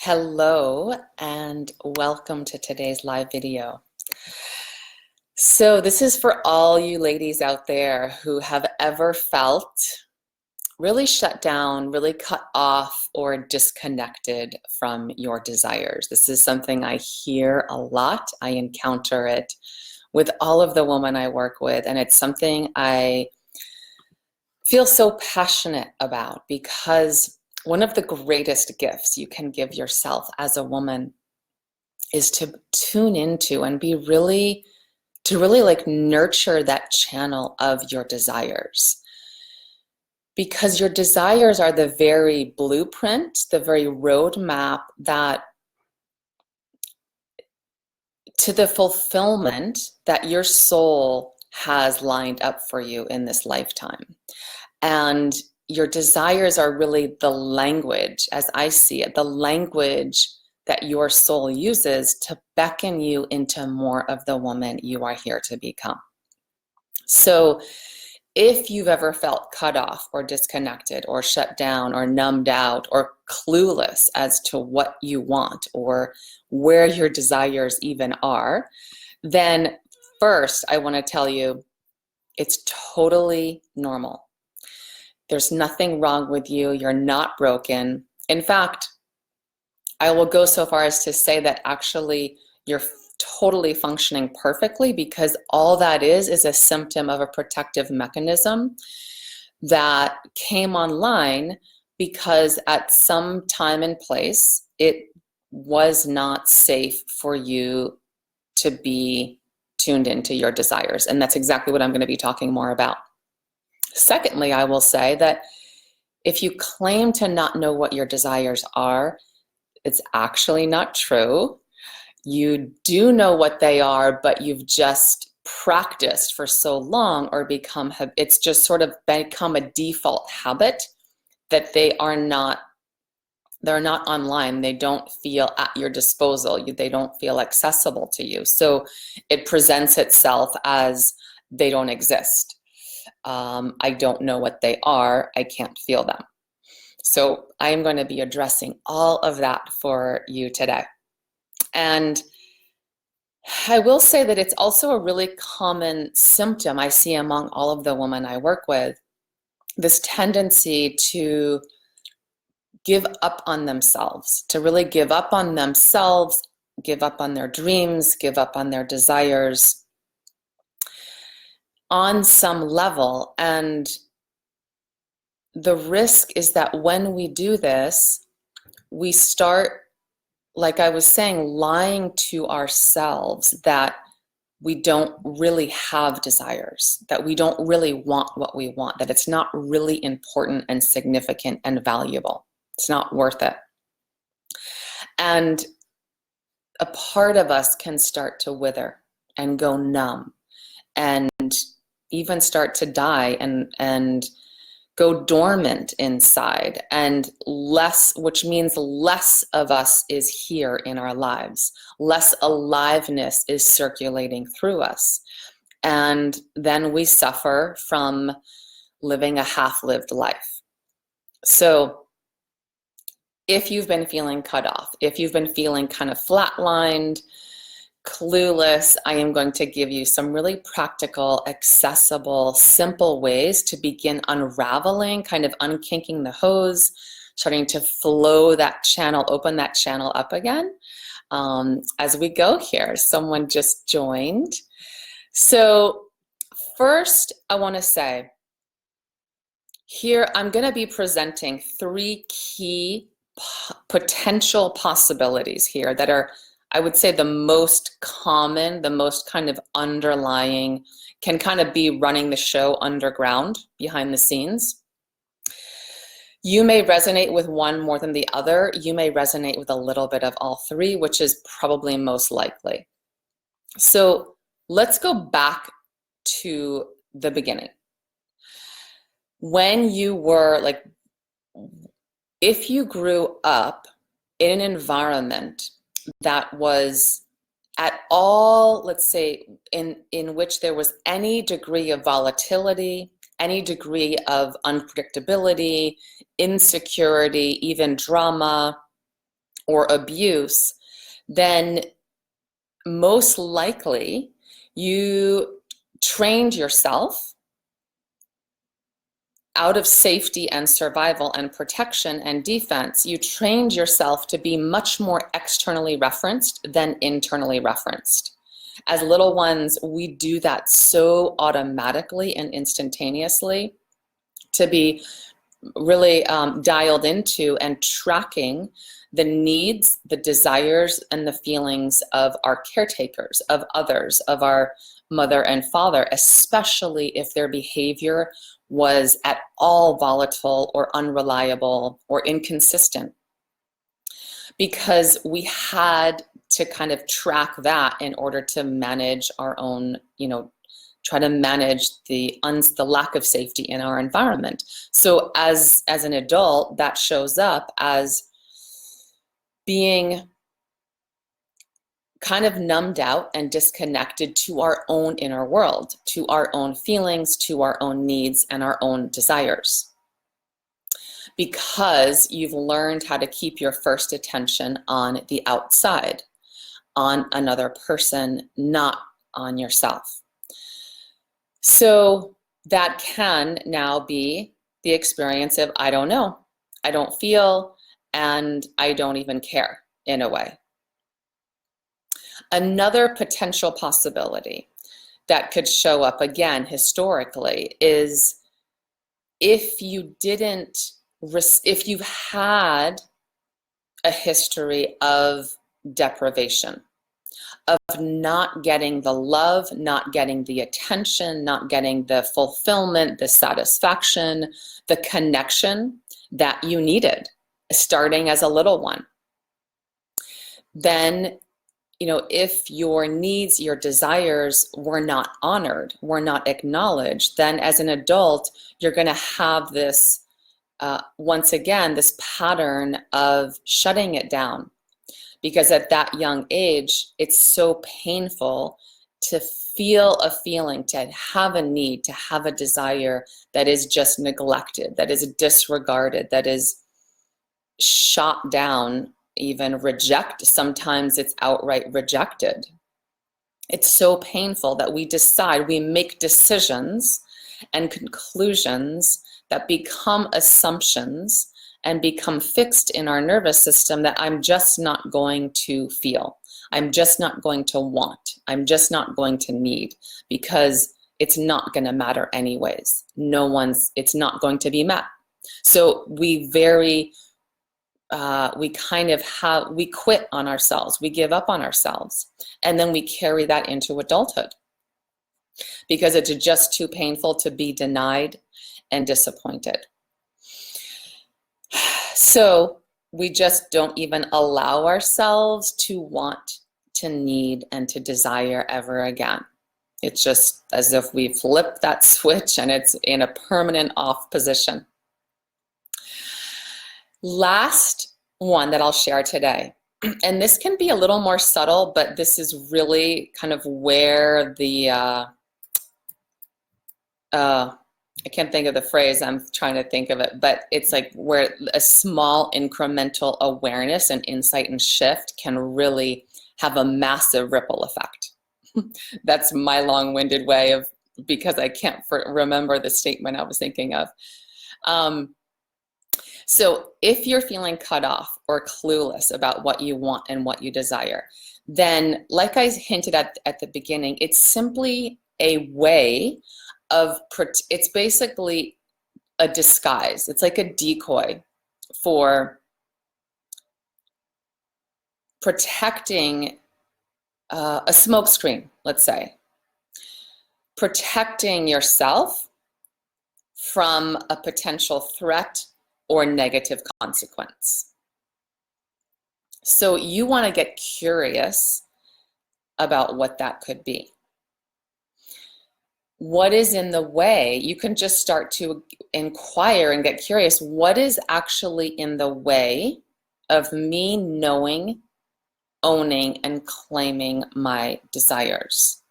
Hello and welcome to today's live video. So this is for all you ladies out there who have ever felt really shut down, really cut off, or disconnected from your desires. This is something I hear a lot. I encounter it with all of the women I work with, and it's something I feel so passionate about because one of the greatest gifts you can give yourself as a woman is to tune into and be really, to really like nurture that channel of your desires. Because your desires are the very blueprint, the very roadmap that to the fulfillment that your soul has lined up for you in this lifetime. And your desires are really the language, as I see it, the language that your soul uses to beckon you into more of the woman you are here to become. So if you've ever felt cut off or disconnected or shut down or numbed out or clueless as to what you want or where your desires even are, then first I want to tell you it's totally normal. There's nothing wrong with you. You're not broken. In fact, I will go so far as to say that actually you're totally functioning perfectly, because all that is a symptom of a protective mechanism that came online because at some time and place it was not safe for you to be tuned into your desires. And that's exactly what I'm going to be talking more about. Secondly, I will say that if you claim to not know what your desires are, it's actually not true. You do know what they are, but you've just practiced for so long or it's just sort of become a default habit that they're not online. They don't feel at your disposal. They don't feel accessible to you. So it presents itself as they don't exist. I don't know what they are. I can't feel them. So I'm going to be addressing all of that for you today. And I will say that it's also a really common symptom I see among all of the women I work with, this tendency to give up on themselves, to really give up on themselves, give up on their dreams, give up on their desires on some level. And the risk is that when we do this, we start, like I was saying, lying to ourselves that we don't really have desires, that we don't really want what we want, that it's not really important and significant and valuable. It's not worth it. And a part of us can start to wither and go numb and even start to die and go dormant inside, and which means less of us is here in our lives. Less aliveness is circulating through us. And then we suffer from living a half-lived life. So if you've been feeling cut off, if you've been feeling kind of flatlined, clueless, I am going to give you some really practical, accessible, simple ways to begin unraveling, kind of unkinking the hose, starting to flow that channel, open that channel up again as we go here. Someone just joined. So first, I want to say here, I'm going to be presenting three key potential possibilities here that are, I would say, the most common, the most kind of underlying, can kind of be running the show underground, behind the scenes. You may resonate with one more than the other. You may resonate with a little bit of all three, which is probably most likely. So let's go back to the beginning. When you were like, if you grew up in an environment that was at all, let's say, in which there was any degree of volatility, any degree of unpredictability, insecurity, even drama, or abuse, then most likely you trained yourself out of safety and survival and protection and defense. You trained yourself to be much more externally referenced than internally referenced. As little ones, we do that so automatically and instantaneously, to be really dialed into and tracking the needs, the desires, and the feelings of our caretakers, of others, of our mother and father, especially if their behavior was at all volatile or unreliable or inconsistent. Because we had to kind of track that in order to manage our own, try to manage the lack of safety in our environment. So as an adult, that shows up as being kind of numbed out and disconnected to our own inner world, to our own feelings, to our own needs and our own desires. Because you've learned how to keep your first attention on the outside, on another person, not on yourself. So that can now be the experience of, I don't know, I don't feel, and I don't even care, in a way. Another potential possibility that could show up again historically is if you've had a history of deprivation, of not getting the love, not getting the attention, not getting the fulfillment, the satisfaction, the connection that you needed, starting as a little one. Then, if your needs, your desires were not honored, were not acknowledged, then as an adult, you're going to have this, once again, this pattern of shutting it down. Because at that young age, it's so painful to feel a feeling, to have a need, to have a desire that is just neglected, that is disregarded, that is shot down, even rejected. Sometimes it's outright rejected. It's so painful that we make decisions and conclusions that become assumptions and become fixed in our nervous system, that I'm just not going to feel. I'm just not going to want. I'm just not going to need, because it's not going to matter anyways. It's not going to be met. So we quit on ourselves. We give up on ourselves. And then we carry that into adulthood because it's just too painful to be denied and disappointed. So we just don't even allow ourselves to want, to need, and to desire ever again. It's just as if we flip that switch and it's in a permanent off position. Last one that I'll share today, and this can be a little more subtle, but this is really kind of where the I can't think of the phrase, I'm trying to think of it, but it's like where a small incremental awareness and insight and shift can really have a massive ripple effect. That's my long-winded way of, because I can't remember the statement I was thinking of. So if you're feeling cut off or clueless about what you want and what you desire, then like I hinted at the beginning, it's simply a way of, it's basically a disguise. It's like a decoy for protecting a smokescreen, let's say. Protecting yourself from a potential threat or negative consequence. So you want to get curious about what that could be. What is in the way? You can just start to inquire and get curious. What is actually in the way of me knowing, owning, and claiming my desires?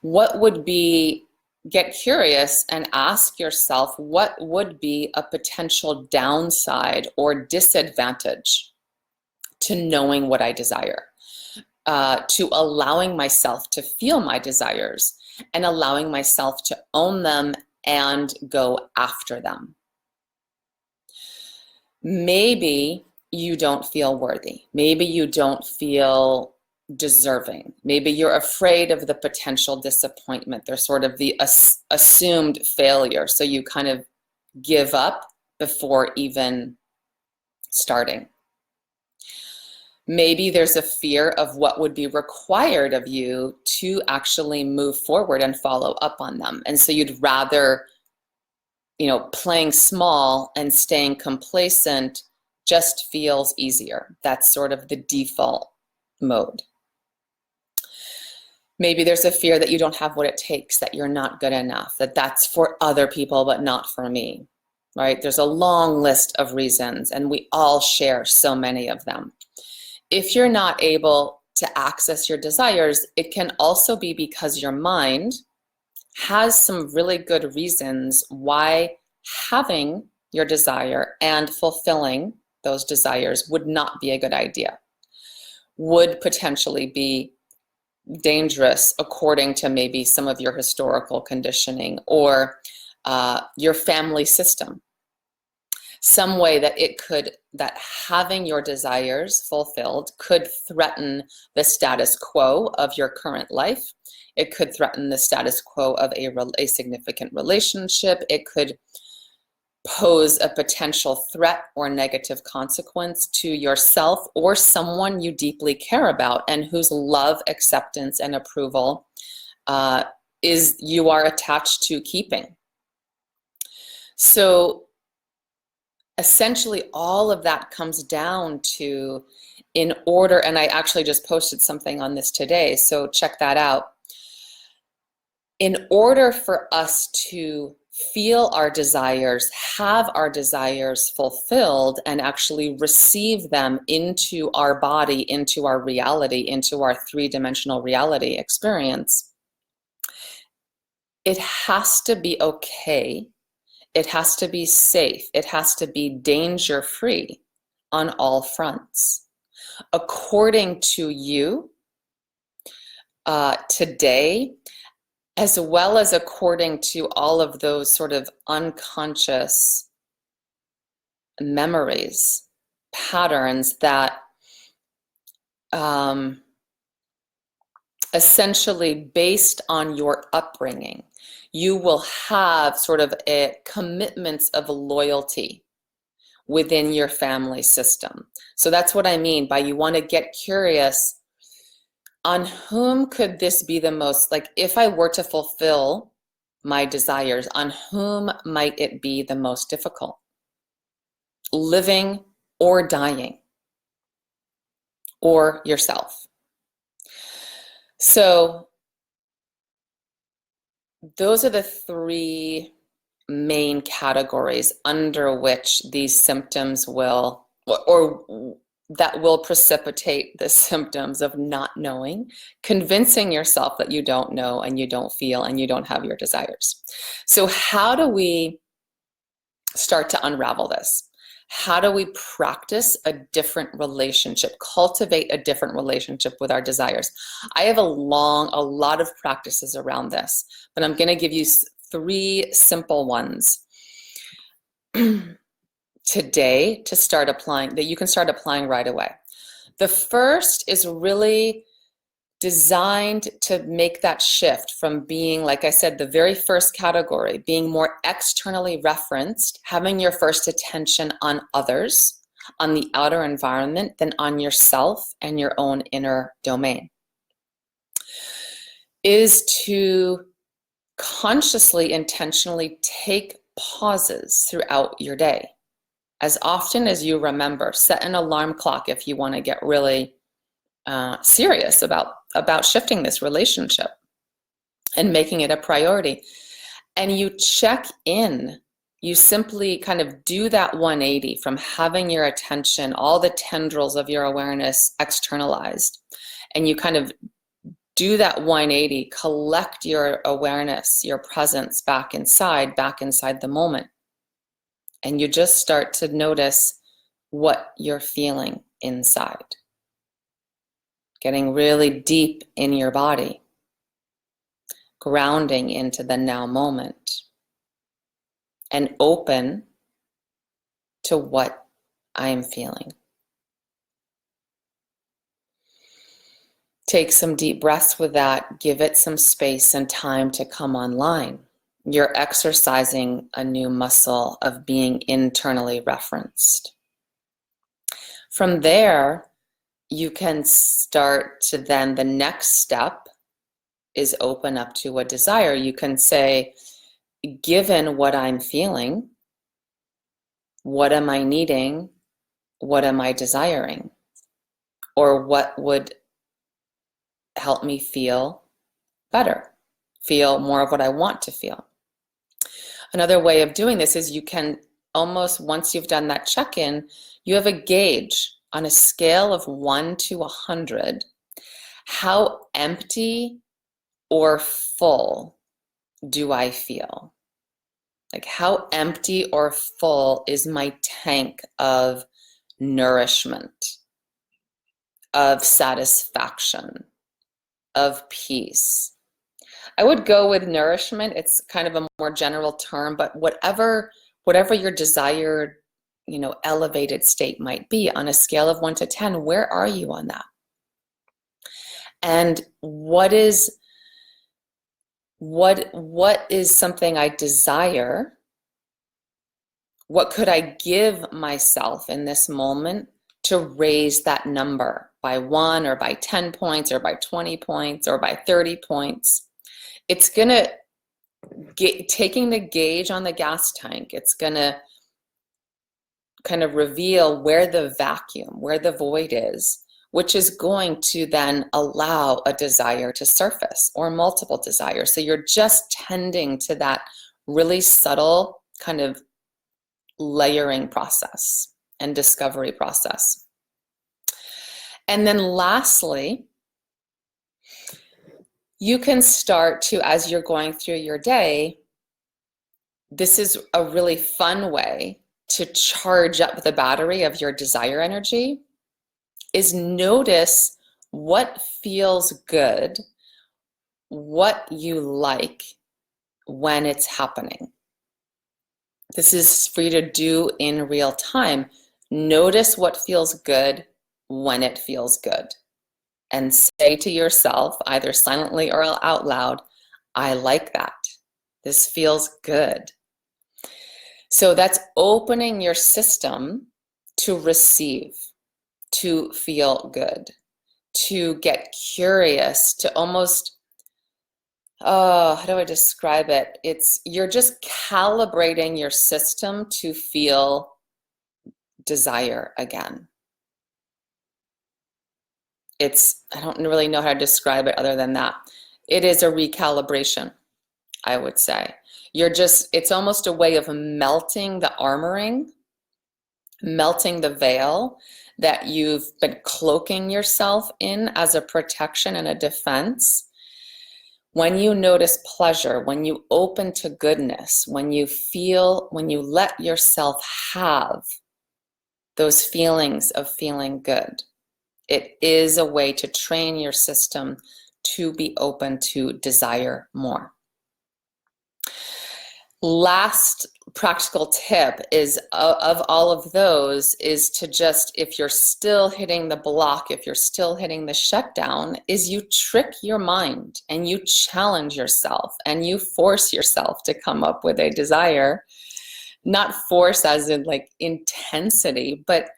What would be, get curious and ask yourself, what would be a potential downside or disadvantage to knowing what I desire, to allowing myself to feel my desires and allowing myself to own them and go after them. Maybe you don't feel worthy. Maybe you don't feel deserving. Maybe you're afraid of the potential disappointment. There's sort of the assumed failure. So you kind of give up before even starting. Maybe there's a fear of what would be required of you to actually move forward and follow up on them. And so you'd rather, playing small and staying complacent just feels easier. That's sort of the default mode. Maybe there's a fear that you don't have what it takes, that you're not good enough, that that's for other people but not for me, right? There's a long list of reasons, and we all share so many of them. If you're not able to access your desires, it can also be because your mind has some really good reasons why having your desire and fulfilling those desires would not be a good idea, would potentially be dangerous according to maybe some of your historical conditioning or your family system. Some way that having your desires fulfilled could threaten the status quo of your current life. It could threaten the status quo of a significant relationship. It could pose a potential threat or negative consequence to yourself or someone you deeply care about and whose love, acceptance, and approval you are attached to keeping. So essentially all of that comes down to, in order, and I actually just posted something on this today, so check that out. In order for us to feel our desires, have our desires fulfilled, and actually receive them into our body, into our reality, into our three-dimensional reality experience, it has to be okay. It has to be safe. It has to be danger-free on all fronts. According to you, today, as well as according to all of those sort of unconscious memories, patterns that essentially based on your upbringing, you will have sort of commitments of loyalty within your family system. So that's what I mean by you want to get curious on whom could this be the most, like if I were to fulfill my desires, on whom might it be the most difficult? Living or dying, or yourself. So those are the three main categories under which these symptoms will, or that will precipitate the symptoms of not knowing, convincing yourself that you don't know and you don't feel and you don't have your desires. So how do we start to unravel this? How do we practice a different relationship, cultivate a different relationship with our desires? I have a lot of practices around this, but I'm going to give you 3 simple ones today to start applying, that you can start applying right away. The first is really designed to make that shift from being, like I said, the very first category, being more externally referenced, having your first attention on others, on the outer environment, than on yourself and your own inner domain, is to consciously, intentionally take pauses throughout your day. As often as you remember, set an alarm clock if you want to get really serious about shifting this relationship and making it a priority. And you check in. You simply kind of do that 180 from having your attention, all the tendrils of your awareness externalized. And you kind of do that 180, collect your awareness, your presence back inside the moment. And you just start to notice what you're feeling inside. Getting really deep in your body. Grounding into the now moment. And open to what I'm feeling. Take some deep breaths with that. Give it some space and time to come online. You're exercising a new muscle of being internally referenced. From there, you can start to then, the next step is open up to a desire. You can say, given what I'm feeling, what am I needing? What am I desiring? Or what would help me feel better, feel more of what I want to feel? Another way of doing this is you can almost, once you've done that check-in, you have a gauge on a scale of 1 to 100, how empty or full do I feel? Like, how empty or full is my tank of nourishment, of satisfaction, of peace? I would go with nourishment. It's kind of a more general term, but whatever your desired, elevated state might be, on a scale of 1 to 10, where are you on that? And what is something I desire? What could I give myself in this moment to raise that number by 1 or by 10 points or by 20 points or by 30 points? It's gonna taking the gauge on the gas tank, it's gonna kind of reveal where the vacuum, where the void is, which is going to then allow a desire to surface, or multiple desires. So you're just tending to that really subtle kind of layering process and discovery process. And then lastly, you can start to, as you're going through your day, this is a really fun way to charge up the battery of your desire energy, is notice what feels good, what you like when it's happening. This is for you to do in real time. Notice what feels good when it feels good. And say to yourself, either silently or out loud, I like that. This feels good. So that's opening your system to receive, to feel good, to get curious, to almost, how do I describe it? You're just calibrating your system to feel desire again. I don't really know how to describe it other than that. It is a recalibration, I would say. It's almost a way of melting the armoring, melting the veil that you've been cloaking yourself in as a protection and a defense. When you notice pleasure, when you open to goodness, when you let yourself have those feelings of feeling good, it is a way to train your system to be open to desire more. Last practical tip is of all of those is to just, if you're still hitting the block, if you're still hitting the shutdown, is you trick your mind and you challenge yourself and you force yourself to come up with a desire. Not force as in like intensity, but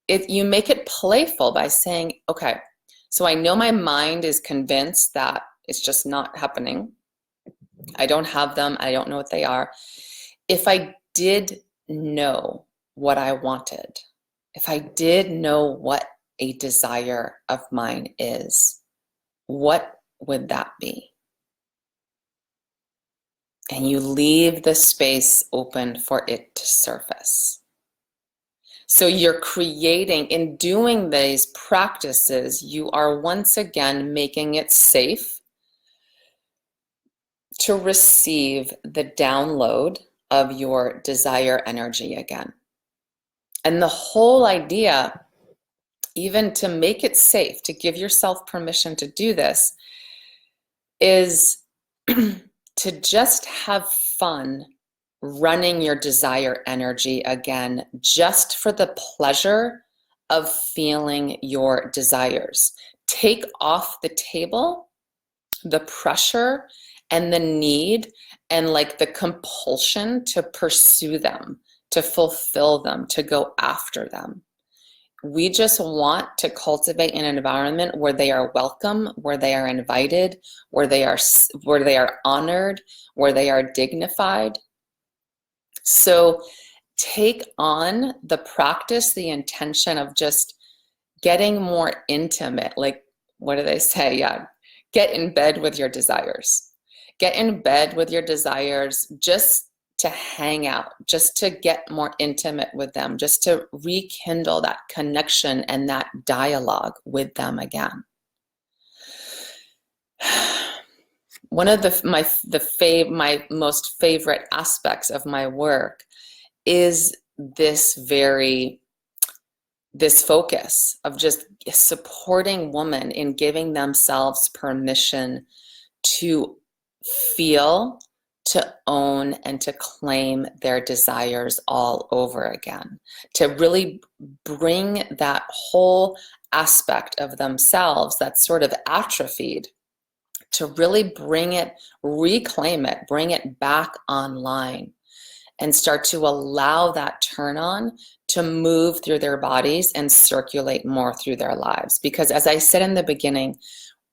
you make it playful by saying, okay, so I know my mind is convinced that it's just not happening. I don't have them. I don't know what they are. If I did know what I wanted, if I did know what a desire of mine is, what would that be? And you leave the space open for it to surface. So you're creating, in doing these practices, you are once again making it safe to receive the download of your desire energy again. And the whole idea even to make it safe, to give yourself permission to do this, is to just have fun running your desire energy again, just for the pleasure of feeling your desires. Take off the table the pressure and the need and like the compulsion to pursue them, to fulfill them, to go after them. We just want to cultivate an environment where they are welcome, where they are invited, where they are honored, where they are dignified. So take on the practice, the intention of just getting more intimate. Like, what do they say? Yeah, get in bed with your desires. Get in bed with your desires just to hang out, just to get more intimate with them, just to rekindle that connection and that dialogue with them again. One of my most favorite aspects of my work is this focus of just supporting women in giving themselves permission to feel, to own, and to claim their desires all over again, to really bring that whole aspect of themselves that's sort of atrophied, to really bring it, reclaim it, bring it back online, and start to allow that turn on to move through their bodies and circulate more through their lives. Because as I said in the beginning,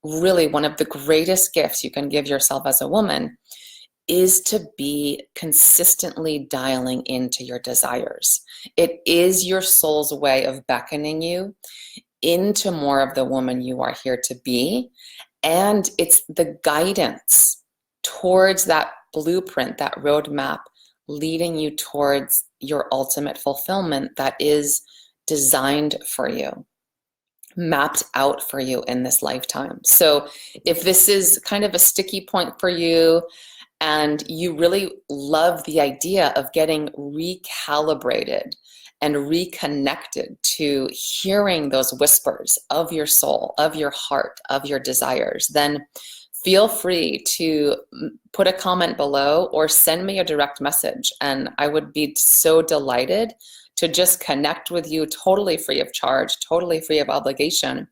really one of the greatest gifts you can give yourself as a woman is to be consistently dialing into your desires. It is your soul's way of beckoning you into more of the woman you are here to be. And it's the guidance towards that blueprint, that roadmap, leading you towards your ultimate fulfillment that is designed for you, mapped out for you in this lifetime. So if this is kind of a sticky point for you and you really love the idea of getting recalibrated and reconnected to hearing those whispers of your soul, of your heart, of your desires, then feel free to put a comment below or send me a direct message. And I would be so delighted to just connect with you totally free of charge, totally free of obligation.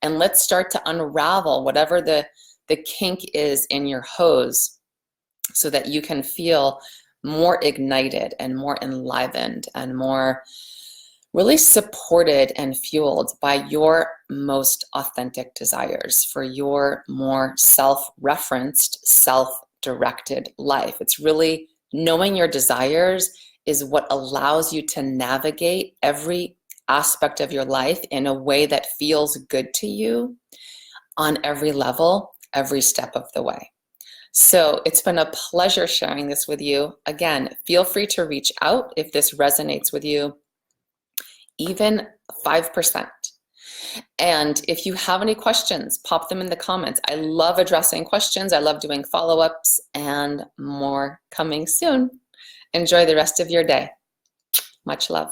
And let's start to unravel whatever the kink is in your hose so that you can feel more ignited and more enlivened and more really supported and fueled by your most authentic desires for your more self-referenced, self-directed life. It's really knowing your desires is what allows you to navigate every aspect of your life in a way that feels good to you on every level, every step of the way. So it's been a pleasure sharing this with you. Again, feel free to reach out if this resonates with you, even 5%. And if you have any questions, pop them in the comments. I love addressing questions. I love doing follow-ups, and more coming soon. Enjoy the rest of your day. Much love.